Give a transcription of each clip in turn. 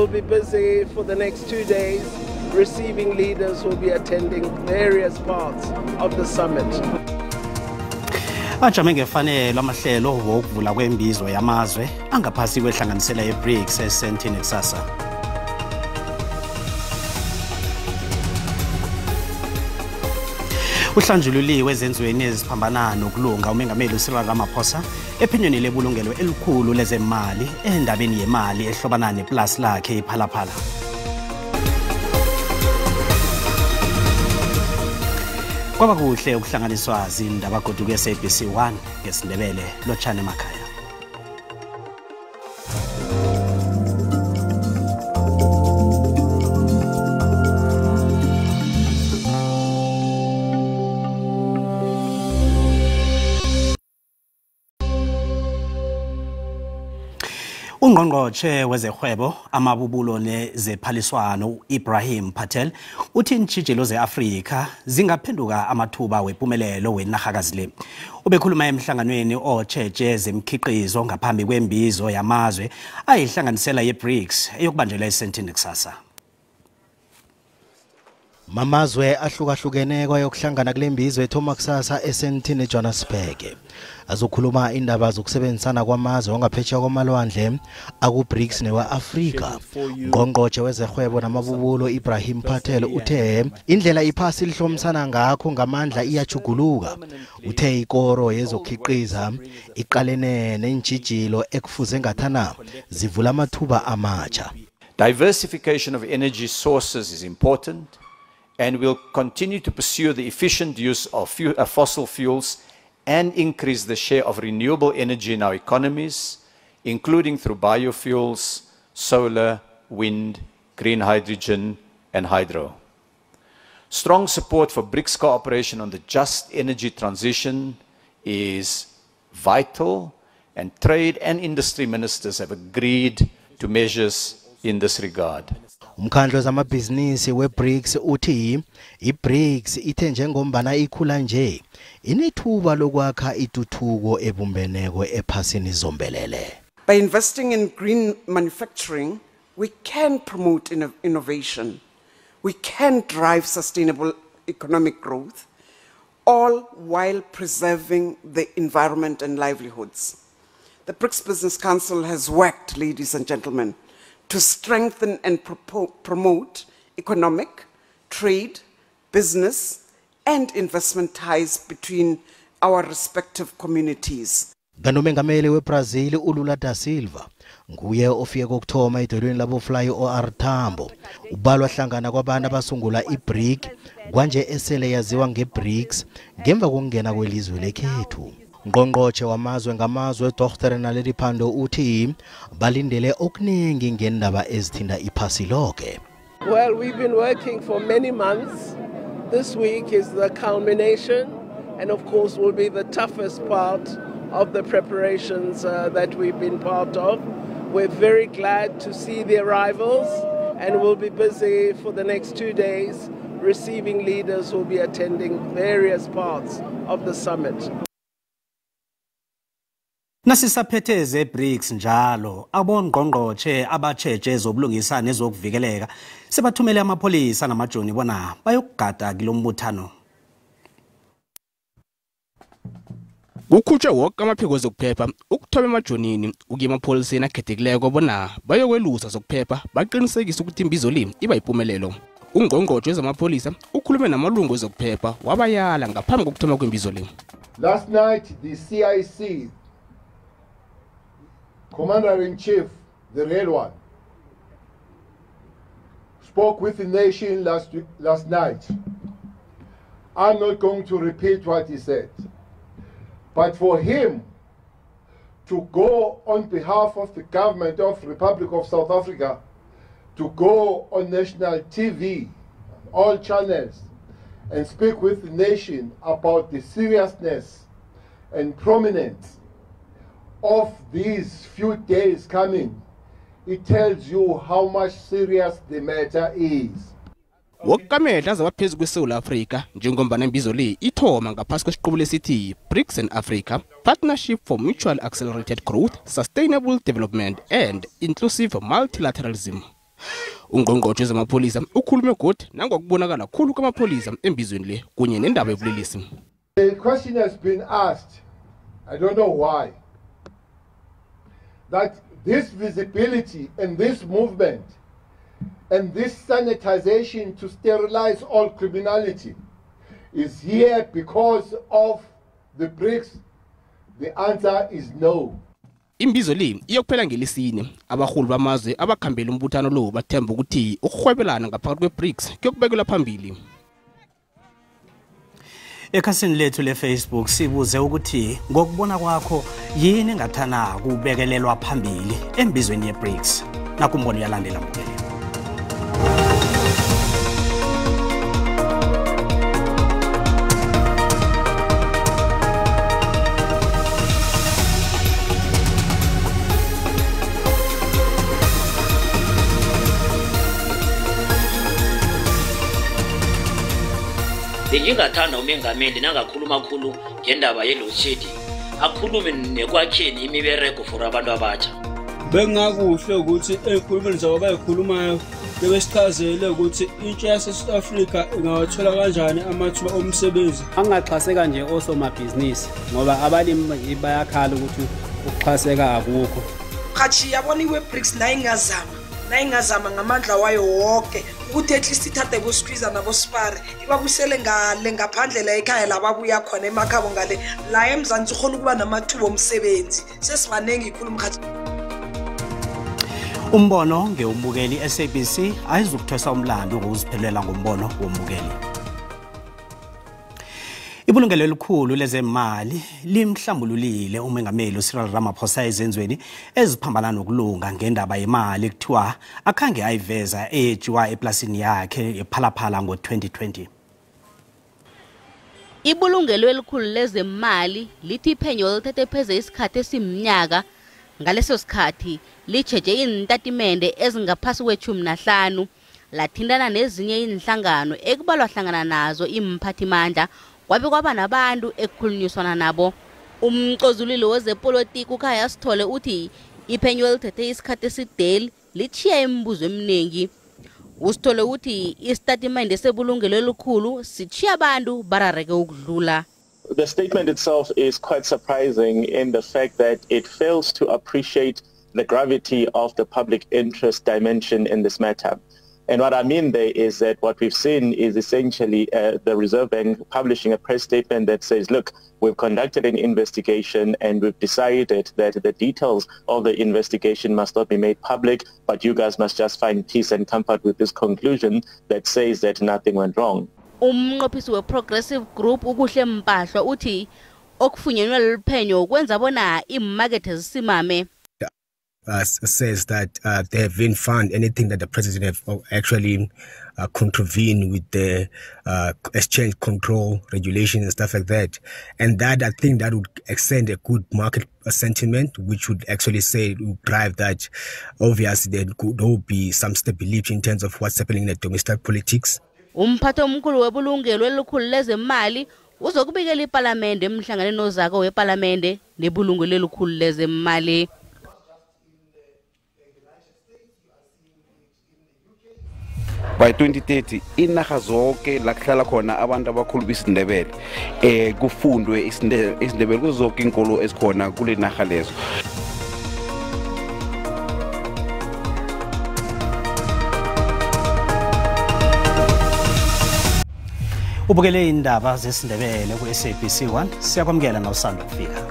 we'll be busy for the next 2 days receiving leaders who will be attending various parts of the summit. Ajame ngefanele amahlelo wokuvula kwembizo yamazwe angaphasi kwehlanganisela ye-BRICS esentini kusasa. Uhlanjululiwe ezenzweni eziphambana nokulunga umengameli uCyril Ramaphosa ephenyweni lebulungelo elikhulu lezemali endabeni yemali ehlobana neplus lakhe iphalaphala. Kwaba kuhle ukuhlanganiswa zindaba goduke SABC 1 ngesiNdebele lotshane emakhaya. Ungqongqotjhe wezerhwebo amabubulo nezephaliswano Ibrahim Patel uthi intshijilo ze-Afrika zingaphenduka amathuba wempumelelo wenarhakazi le. Ubekhuluma emhlanganweni otsheje zemkhiqizo ngaphambi kwembizo yamazwe ayihlanganisela ye-BRICS eyokubanjelwa esentini kusasa. Mamazwe ahlukahlukene kwayokuhlangana kule mbizo ethoma kusasa esentini eJohannesburg. Azokhuluma indaba zokusebenzisana kwamazwe ongaphetsheya kwamalwandle aku-BRICS newa-Afrika. Ungqongqotjhe wezerhwebo namabubulo Ibrahim Patel uthe indlela iphasi lihlomisana ngakho ngamandla iyajuguluka. Uthe ikoro yezokhiqiza iqalene neentjhijilo ekufuze ngathana zivula amathuba amatsha. Diversification of energy sources is important, and we'll continue to pursue the efficient use of fossil fuels and increase the share of renewable energy in our economies, including through biofuels, solar, wind, green hydrogen, and hydro. Strong support for BRICS cooperation on the just energy transition is vital, and trade and industry ministers have agreed to measures in this regard. Umkhandlu wezamabhizinisi we-BRICS uthi i-BRICS ithe njengombana ikhula nje inethuba lokwakha ituthuko ebumbeneko ephasini zombelele. By investing in green manufacturing, we can promote innovation. We can drive sustainable economic growth, all while preserving the environment and livelihoods. The BRICS Business Council has worked, ladies and gentlemen, to strengthen and promote economic, trade, business, and investment ties between our respective communities. Ganomengameli weBrazil uLula da Silva nguye ofike kokuthoma edolweni labo fly OR Tambo ubalwa hlangana kwabantu abasungula iBRIC kwanje esele yaziwa ngeBRICS ngemva kokungena kwelizwe lekhethu. Ngqongqotjhe wamazwe ngamazwe Dr. Naledi Pandor uthi balindele okuningi ngendaba ezithinda iphasi lonke. Well, we've been working for many months. This week is the culmination, and of course will be the toughest part of the preparations that we've been part of. We're very glad to see the arrivals, and we'll be busy for the next 2 days receiving leaders who will be attending various parts of the summit. Nasisaphethe ze-BRICS njalo abongqongqotjhe abatsheje zobulungisana nezokuvikeleka sebathumele amapholisa namajoni bona bayokugada kilombuthano. Kukhutshwe wonke amaphiko zokuphepha ukuthoba emajonini ukuya emapholiseni akhethekileko bona bayokwelusa zokuphepha baqinisekisa ukuthi imbizo le iba yimpumelelo. Ungqongqotjhe wezamapholisa ukhulume namalungu ezokuphepha wabayala ngaphambi kokuthoma kwembizo le. Last night the CIC Commander-in-Chief, the real one, spoke with the nation last night. I'm not going to repeat what he said, but for him to go on behalf of the government of the Republic of South Africa, to go on national TV, all channels, and speak with the nation about the seriousness and prominence of these few days coming, it tells you how much serious the matter is. Wokamedla zabaphezu kweSouth Africa njengombana imbizo le ithoma ngaphasi kwesiqobelo esithi BRICS and Africa Partnership for Mutual Accelerated Growth, Sustainable Development and Inclusive Multilateralism. Ungqongqotjhe zamapholisa ukhulume godi nangokubonakala khulu kwamapholisa embizweni le kunye nendaba yobulelesi. The question has been asked, I don't know why, that this visibility and this movement and this sanitization to sterilize all criminality is here because of the BRICS. The answer is no. Imbizo le iyokuphela ngelisine. Abaholi bamazwe abakhambela umbuthano lo bathemba ukuthi ukuhwebelana ngaphakathi kwe-BRICS kuyokubekelwa phambili. Ekhasini lethu le-Facebook sibuze ukuthi ngokubona kwakho yini engathana kubekelelwa phambili embizweni ye-BRICS. Nakumbono yalandela mtele. Bengingathanda umengameli nangakhuluma khulu ngendaba ye-load shedding akhulume nekwakheni imibereko for abantu abatsha. Bengakuhle ukuthi ezikhulumeni zabo abayikhulumayo besichazele ukuthi intsha yase-South Africa ingawathola kanjani amathuba omsebenzi. Angaxhaseka nje osomabhizinisi ngoba abalimi bayakhala ukuthi ukuxhaseka akukho. Khathi yabona iwe-BRICS nayingazama ngamandla wayo wonke ukuthi at least ithathe bosqueeze nabosipare ibabusele ngale ngaphandle la ekhaya lababuya khona emakhabo ngale la eMzansi khona ukuba namathuba omsebenzi sesibanengi ikhuluma khathi. Umbono ngeumbukeli SABC ayizukuthwesa umlando ngokuziphelela ngombono wombukeli. Ibulungelo elikhulu lezemali limhlambululile umengameli uCyril Ramaphosa ezenzweni eziphambana nokulunga ngendaba yemali ekuthiwa akhange ayiveza ejiwa eplasini yakhe ephalaphala ngo-2020. Ibulungelo elikhulu lezemali lithi iphenyo lithethe pheze isikhathi esimnyaka ngaleso sikhathi licheje intatimende ezingaphasi kwe-15 lathindana nezinye inhlangano ekubalwa hlangana nazo imphathimandla kwabe kwaba nabantu ekukhulunyiswana nabo. Umcozululi wezepolitiki ukhaya Sithole uthi iphenyo lithethe isikhathi esideli lichiya imibuzo eminingi. Usithole uthi istatimende sebulungelo elikhulu sichiya abantu barareke ukudlula. The statement itself is quite surprising in the fact that it fails to appreciate the gravity of the public interest dimension in this matter. And what I mean there is that what we've seen is essentially the Reserve Bank publishing a press statement that says, look, we've conducted an investigation and we've decided that the details of the investigation must not be made public, but you guys must just find peace and comfort with this conclusion that says that nothing went wrong. Umnqophisi we-Progressive Group ukuhle Mpahlwa uthi okufunyenwe leliphenyo kwenza bona imarket zisimame. Says that they haven't found anything that the president have actually contravened with the exchange control regulation and stuff like that. And that I think that would extend a good market sentiment, which would actually say would drive that obviously there will be some stability in terms of what's happening in the domestic politics. Umphathi omkhulu webulungelo elikhulu lezemali uzokubikela iParliament emhlanganweni ozako weParliament nebulungelo elikhulu lezemali. By 2030 inaga zonke la kuhlala khona abantu abakhulu b'Isindebele kufundwe Isindebele kuzonke inkolo esikhona kule naga lezo. Ubukele indaba zesiNdebele ku SABC 1 siyakwamukela nawusanda kufika.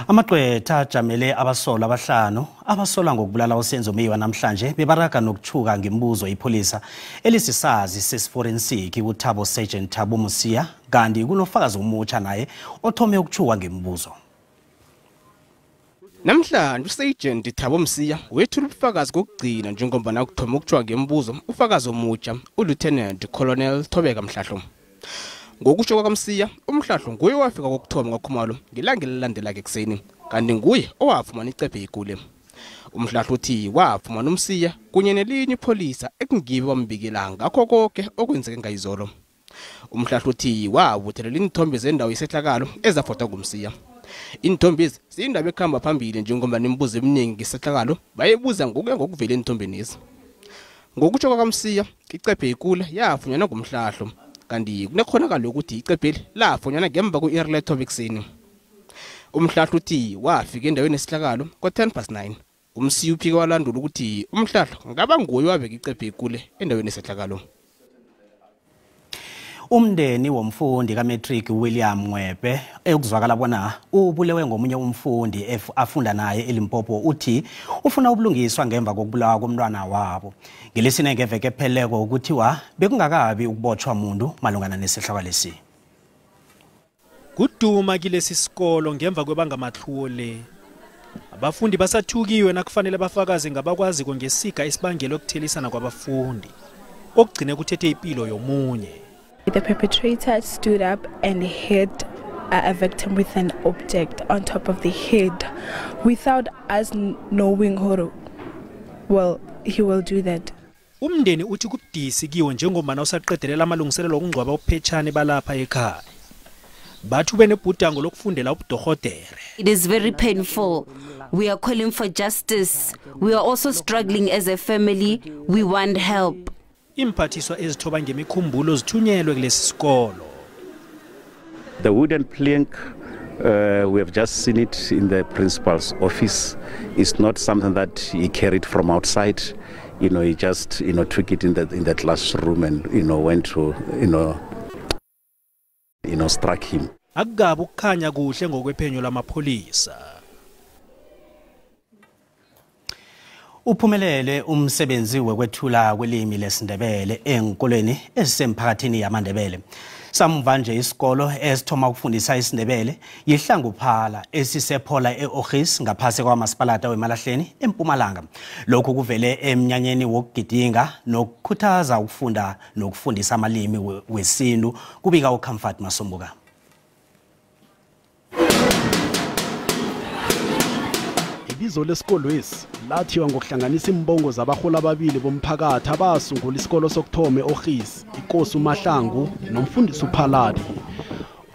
Amaqwetha ajamele abasolwa abahlanu abasolwa ngokubulala uSenzo Meyiwa namhlanje bebaraga nokuthuka ngembuzo ipolisa elisisazi sesiforensic uThabo Sergeant Thabo Musiya kanti kunofakazi umutsha naye othome ukuthuka ngembuzo. Namhlanje uSergeant Thabo Musiya wethula ubufakazi kokugcina njengoba ukuthoma ukuthuka ngembuzo ufakazi omutsha uLieutenant Colonel Thobeka Mhlahlo. Ngokusho kwaMsiya uMhlahlo nguye wafika kokuthoma ngakhumalo ngelanga elilandela ekseni kanti nguye owafumana icephe igule. UMhlahlo uthi wafumana uMsiya kunye nelinye ipolisa ekungibe wambikela ngakho konke okwenzeke ngayizolo. UMhlahlo uthi wabuthelela izithombe zendawo yesehlakalo ezafotwa nguMsiya. Intombezi zindaba ekhamba phambili njengoba nemibuzo eminingi ngesehlakalo bayebuza ngokuvela entombenezi. Ngokutsho kwakamsiya, icephe ikula yafunyanwa ngomhlahlo, kanti kunekhonakalo ukuthi icepheli lafunyanwa ngemva kwe-iri lethoba ekuseni. Umhlahlo uthi wafika endaweni yesehlakalo ngo-9:10. Umsiya uphike walandula ukuthi umhlahlo ngaba nguye wabeka icephe ikule endaweni yesehlakalo. Umndeni womfundi kaMatric William Ngwebe ekuzwakala bona ubulewe ngomunye umfundi afunda naye eLimpopo uthi ufuna ubulungiswa ngemva kokubulawa komntwana wabo. Ngelesine ngeveke epheleko ukuthiwa bekungakabi ukubotshwa umuntu malungana nesehlakalo lesi. Kuduma kilesi sikolo ngemva kwebanga mathule. Abafundi basathukiwe nakufanele bafakaze ngabakwazi ngesiga isibangelo okuthelisana kwabafundi. Okugcine kuthethe impilo yomunye. The perpetrator stood up and hit a victim with an object on top of the head without us knowing how well he will do that. Umndeni uthi kubudisi kiwo njengomana usaqedelela amalungiselelo okungcwaba ophetshane balapha ekhaya. Bathu benebhudango lokufundela ubudokotela. It is very painful. We are calling for justice. We are also struggling as a family. We want help. Imphathiswa ezithoba ngemikhumbulo zithunyelwe kulesi sikolo. The wooden plank, we have just seen it in the principal's office. It's not something that he carried from outside. He just, took it in the classroom and, went to, struck him. Akugabi ukukhanya kuhle ngokwephenyo lamapholisa. Uphumelele umsebenzi wekwethula kwelimi lesiNdebele enkolweni ezisemphakathini yamaNdebele. Samva nje isikolo esithoma ukufundisa isiNdebele yihlanguphala esisephola eOgis ngaphasi kwamasipalata weMalahleni eMpumalanga. Lokhu kuvele emnyanyeni wokugidinga nokukhuthaza ukufunda nokufundisa amalimi wesintu kubika uComfort Masombuka. Ibizo lesikolo esi lathiwa ngokuhlanganisa imbongo zabahola ababili bomphakathi abasungula isikolo sokuthoma eOgis, inkosi uMahlangu nomfundisi uPhaladi.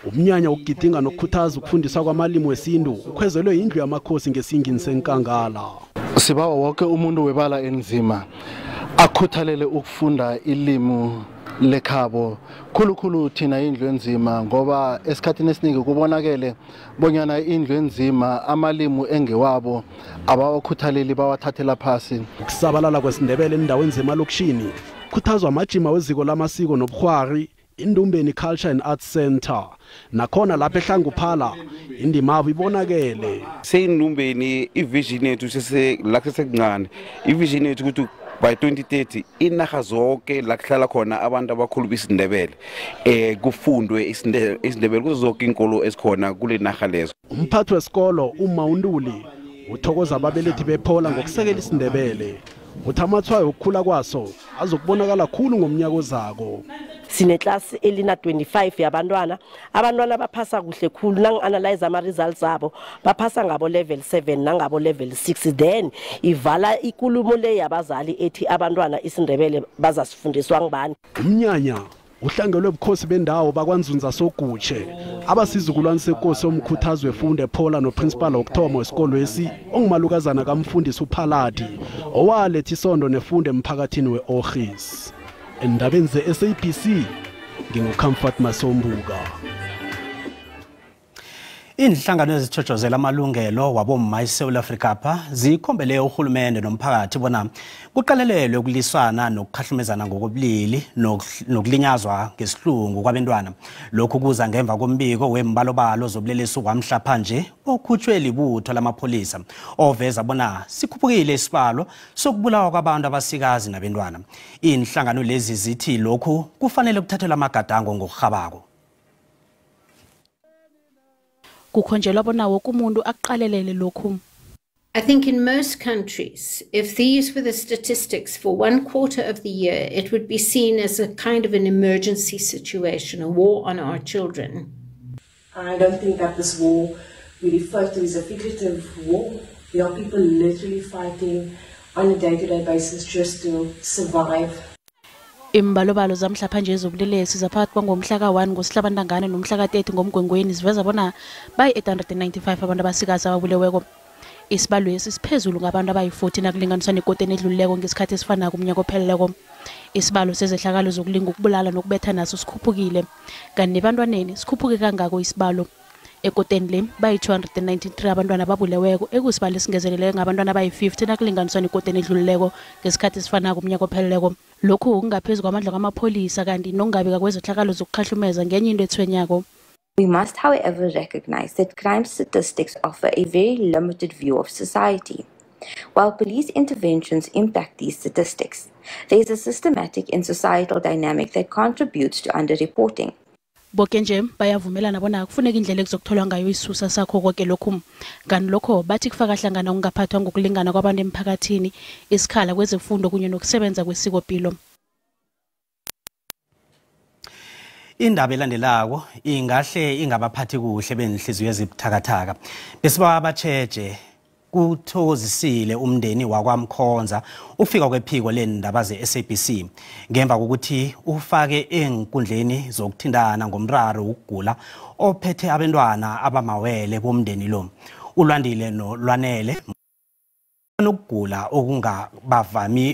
Umnyanya wokugidinga nokukhuthaza ukufundiswa kwamalimi wesintu ukhwezelwe indlu yamakhosi ngesingini senkangala. Sibawa wonke umuntu webala enzima akhuthalele ukufunda ilimi lekhabo khulukhulu thina indlu enzima ngoba esikhathini esiningi kubonakele bonyana indlu enzima amalimi engewabo abawakhuthaleli bawathathela phasi. Ukusabalala kwesiNdebele endaweni zemalokishini khuthazwa amajima weziko lamasiko nobukhwari Indumbeni Culture and Arts Center. Nakhona lapha ehlanguphala indima yabo ibonakele. Seyindumbeni ivision yethu sesekuncane. Ivision yethu ukuthi by 2030 inaga zonke la kuhlala khona abantu abakhulu besiNdebele kufundwe isiNdebele kuzo zonke inkolo esikhona kule naga lezo. Umphathi wesikolo uMawunduli uthokoza ababelethi bephola ngokusekela isiNdebele. Uthamathwayo ukukhula kwaso azokubonakala kakhulu ngomnyaka ozako. Sine class elina 25 yabantwana. Abantwana baphasa kuhle khulu nang-analyze ama-results abo. Baphasa ngabo level 7 nangabo level 6. Then ivala ikulumo le yabazali ethi abantwana isiNdebele bazasifundiswa ngibani. Umnyanya uhlangelwe ubukhosi bendawo bakwanzunza sogutshe. Abasizukulwane senkosi omkhuthazwe efunde ephola noprincipal okthoma wesikolo esi ongumalukazana kamfundisi uPhaladi owaletha isondo nefunde emphakathini weOgis. Endabeni ze-SABC nginguComfort Masombuka. Inhlangano ezithotshozela amalungelo wabomma eSouth Africa zikhombele uhulumende nomphakathi bona kuqalelelwe ukuliswana nokukhahlumezana ngokobulili nokulinyazwa ngesihlungu kwabantwana. Lokhu kuza ngemva kombiko wembalobalo zobulelesi kwamhlapha nje okhutshwe libutho lamapholisa oveza bona sikhuphukile isibalo sokubulawa kwabantu abasikazi nabantwana. Inhlangano lezi zithi lokhu kufanele kuthathelwe amagadango ngokuhabako. Kukhonjelwa bona wonke umuntu aqalelele lokhu. I think in most countries, if these were the statistics for 1/4 of the year, it would be seen as a kind of an emergency situation, a war on our children. I don't think that this war we refer to is a figurative war. There are people literally fighting on a day-to-day basis just to survive. Imbalobalo zamhlapha nje zobulelesi zaphakathi kwangomhla ka-1 ngoSihlabantangana nomhla ka-30 ngomgwengweni ziveza bona bayi-895 abantu abasikazi ababuleweko. Isibalo lesi siphezulu ngabantu abayi-40 nakulinganiswa nekoteni edlulileko ngesikhathi esifanako umnyaka opheleleko. Isibalo sezehlakalo zokulinga ukubulala nokubetha naso sikhuphukile, kanti nebantwaneni sikhuphuke kangako isibalo. Ekoteni le bayi-293 abantwana ababuleweko ekusibalo esingezeleleke ngabantwana abayi-50 nakulinganiswa nekoteni edlulileko ngesikhathi esifanako umnyaka opheleleko. Lokhu kungaphezulu kwamandla kwamapholisa kanti nokungabika kwezehlakalo zokukhahlumeza ngenye into ethwenyako. We must, however, recognize that crime statistics offer a very limited view of society. While police interventions impact these statistics, there is a systematic and societal dynamic that contributes to underreporting. Boke nje bayavumelana bona kufuneka indlela ekuzokutholwa ngayo isisusa sakho konke lokhu. Kanti lokho bathi kufaka hlangana ukungaphathwa ngokulingana kwabantu emphakathini, isikhala kwezefundo kunye nokusebenza kwesikopilo. Indaba elandelako ingahle ingabaphathi kuhle benhliziyo ezibuthakathaka. Besiba abatsheje kuthokozisile umndeni wakwaMkhonza ufika kwephiko lendaba ze-SABC ngemva kokuthi ufake enkundleni zokuthindana ngomraro ukugula ophethe abantwana abamawele bomndeni lo. Ulwandile nolwanele ukugula okungabavami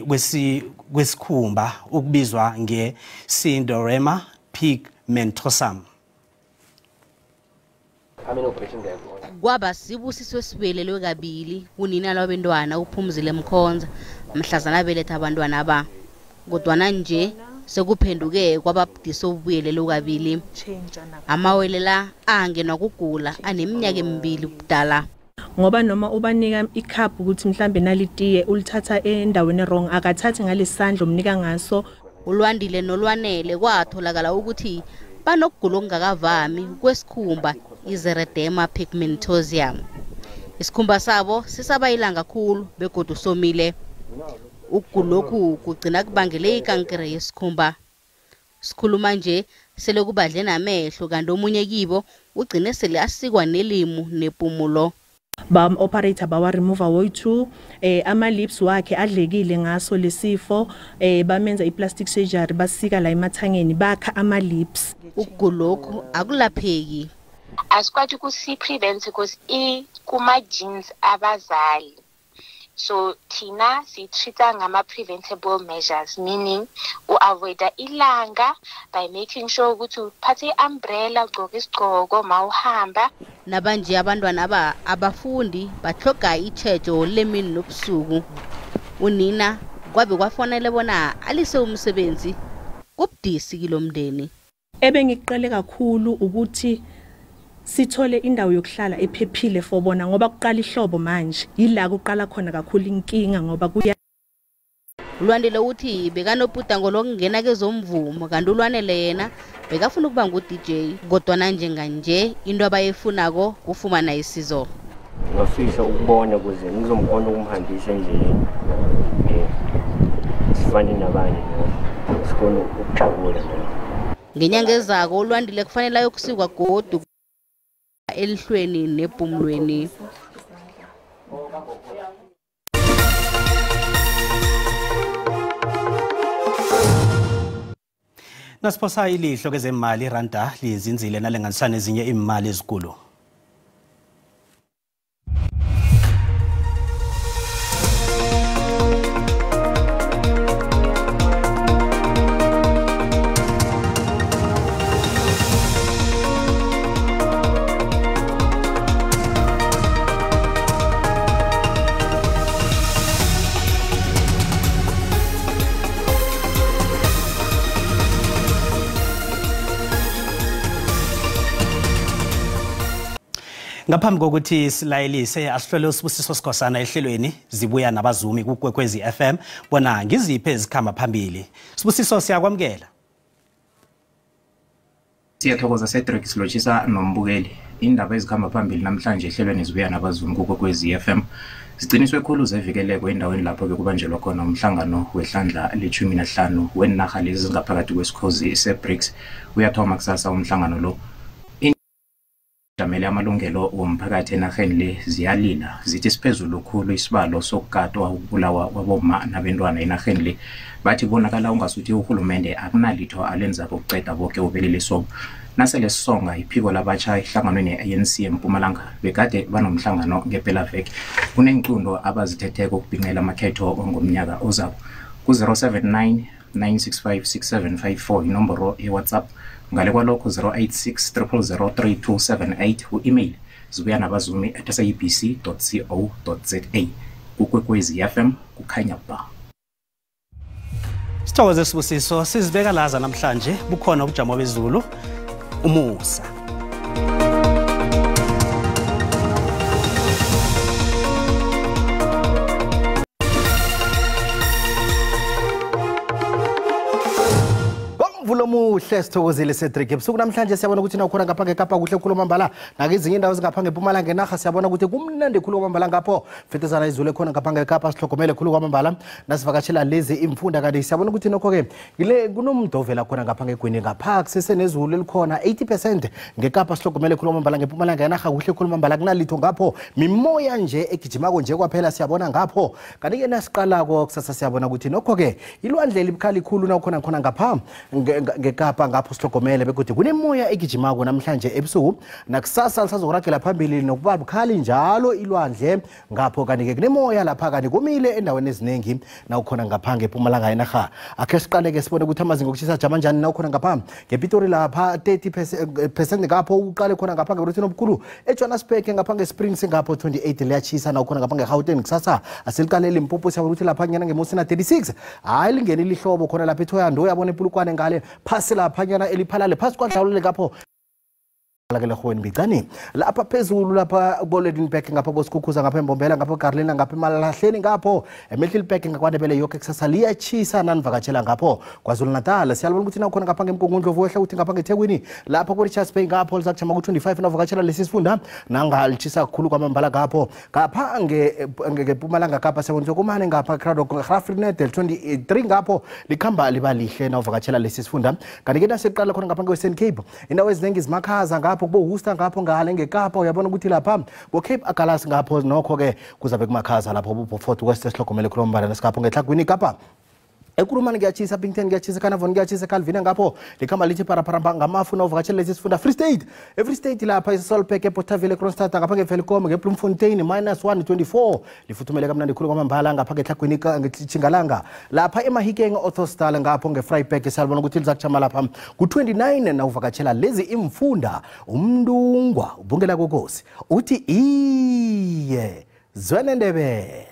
kwesikhumba ukubizwa nge-Syndrome pigmentosum. Kwaba sibusiso sibelelwe kabili unina lwabantwana uphumzile Mkhonza mhlazana beletha abantwana aba. Kodwana nje sekuphenduke kwababudisa obuyelelo kabili. Amawele la angenwa kugula aneminyaka emibili ubudala. Ngoba noma ubanika icup ukuthi mhlambe nalitiye ulithatha endaweni wrong akathathi ngalesandla umnika ngaso. Ulwandile nolwanele kwatholakala ukuthi banokugula okungakavami kwesikhumba i-ZesiNdebele pigmentosum. Isikhumba sabo sisabayila kakhulu begodu somile. Ukugulokhu kugcina kubangele ikankere yesikhumba. Sikhuluma nje sele kubadle namehlo kanti omunye kibo ugcine sele asikwa nelimu nepumulo. Bam operator bawa remove away2 ama lips wakhe adlekile ngaso lesifo bamenza i-plastic surgery basika la emathangeni bakha ama lips. Ukugulokhu akulapheki. Asikwathi kusi prevent because kuma genes abazali. So thina si-treata ngama-preventable measures, meaning u-avoida ilanga by making sure ukuthi uphathe i-umbrella ugqoke isigqoko mawuhamba. Nabanje abantwana abafundi bahloga ichejo lemini nobusuku. Unina kwabe kwafanele bona alise umsebenzi kubudisi kilomndeni. Ebengiqale kakhulu ukuthi sithole indawo yokuhlala ephephile for bona ngoba kuqala ihlobo manje yila kuqala khona kakhulu inkinga ngoba kuya. Ulwandile uthi bekanoputa ngolokungena kezomvumo kanti ulwanele yena bekafuna ukuba ngu-DJ kodwa njenganje into abayifunako kufumana isizo. Ngafisa ukubona kuze ngizomkhona ukumhambisa endleleni sifane nabanye sikona ukujabula. Ngenyanga ezako ulwandile kufanele ayokusikwa godu elihlweni nepumulweni. Nasiphosa ilihlo kezemali iranda lizinzile nalenganisana ezinye imali ezikulu. Ngaphambi kokuthi silayelise asihlole usibusiso Sikhosana ehlelweni zibuya nabazumi kuKwekwezi FM bona ngiziphe ezikhamba phambili. Sibusiso siyakwamkela. Siyathokoza Cedric Silotshisa nombukeli. Indaba ezikhamba phambili namhlanje ehlelweni zibuya nabazumi kuKwekwezi FM ziqiniswe khulu zevikeleko endaweni lapho ke kubanjelwa khona umhlangano wehlandla le-15 wenarha lezi zingaphakathi kwesikhozi se-BRICS. Uyathoma kusasa umhlangano lo ezigamele amalungelo womphakathi enarheni le ziyalila zithi siphezulu khulu isibalo sokukatwa ukubulawa kwaboma nabentwana enarheni le bathi bonakala ungasuthi uhulumende akunalitho alenza kokuceda bonke ubeleliso nasele sisonga iphiko labatsha ihlanganweni ne-ANC eMpumalanga bekade banomhlangano ngepelaveki kunencundo abazithetheko ukubhinqela amakhetho ongomnyaka ozayo ku-079 965 6754 inomboro ye-WhatsApp ngale kwalokho 086 000 3278 u-email zibuya nabazumi@sabc.co.za kukwekwezi FM kukhanya ba. Sithokoze Sibusiso sizibeka laza namhlanje bukhona ubujamo bezulu umusa. Vulo muhle sithokozile Cedric ebusuku namhlanje siyabona ukuthi nakhona ngapha ngeKapa kuhle khulu mambala nakezinye indawo ezingapha ngeMpumalanga enaga siyabona ukuthi kumnandi khulu kwamambala ngapho fetezana izulu khona ngapha ngeKapa sihlogomele khulu kwamambala nasivakatshela lezi imfunda kanti siyabona ukuthi nokho ke ile kunomdovela khona ngapha ngeGwini ngapha sesenezulu elikhona 80% ngeKapa sihlogomele khulu kwamambala ngeMpumalanga enaga kuhle khulu mambala kunalitho ngapho mimoya nje egijimako nje kwaphela siyabona ngapho kanti ke nasiqalako kusasa siyabona ukuthi nokho ke ilwandle libukhali khulu nakhona khona ngapha ngeKapa ngapho sihlogomele bekuthi kunemoya egijimako namhlanje ebusuku nakusasa lisazoragela phambili nokuba bukhali njalo ilwandle ngapho kanti ke kunemoya lapha kanti kumile endaweni eziningi nawukhona ngapha ngeMpumalanga enaga akhe siqaleke sibone ukuthi amazinga okushisa jama njani nawukhona ngapha ngePitori lapha 30% ngapho uqale khona ngapha ngeRutheni obukhulu eJohannesburg ngapha ngeSprings ngapho 28 liyachisa nawukhona ngapha ngeGauteng kusasa asiliqalele Limpopo siyabona ukuthi lapha nyana ngeMosina 36 hayi lingene lihlobo khona lapha eThoyando uyabona iPulukwane ngale phasi lapha nyana eliphalale phasi kwadlawulele ngapho lakele khweni bicani lapha phezulu lapha boLedinburg ngapha boSikhukhuza ngapha eMbombela ngapha eGarlina ngapha eMalahleni ngapho eMiddelburg ngakwaNdebele yonke kusasa liyachisa nanivakatshela ngapho KwaZulu Natal siyalibona ukuthi nakhona ngapha ngeMgungundlovu wehla ukuthi ngapha ngeThekwini lapha kuRichards Bay ngapho lisakujama ku25 navakatshela lesi sifunda nangalichisa kakhulu kwamambala ngapho ngapha ngeMpumalanga Kapa siyabona kumane ngapha Graafrenet 23 ngapho likhamba libalihle navakatshela lesi sifunda kanti ke nasiqala khona ngapha ngeWestern Cape indawo eziningi izimakhaza ngapho kubo Worcester ngapho ngale ngeKapa uyabona ukuthi lapha ngoCape Agulhas ngapho nokho ke kuzabe kumakhaza lapho uBofort West sihlogomele khulumbana nesikapho ngeTlagwini Kapa ekurumani ngiyachisa Pinkton ngiyachisa Kanavon ngiyachisa Calvin ngapho likhamba lithi paraparamba ngamafu novakatshela lesi sifunda Free State every state lapha iSolpeke ePortaville Kroonstad ngapha ngeVelkom ngeBloemfontein -124 lifuthumele kamnandi khulu kwamambala ngapha ngeTlagwini ngeChingalanga lapha eMahikeng Ottosdal ngapho ngeVryburg siyabona ukuthi lizakujama lapha ku29 nawuvakatshela lezi imfunda umndungwa ubungela kokosi uthi iye zesiNdebele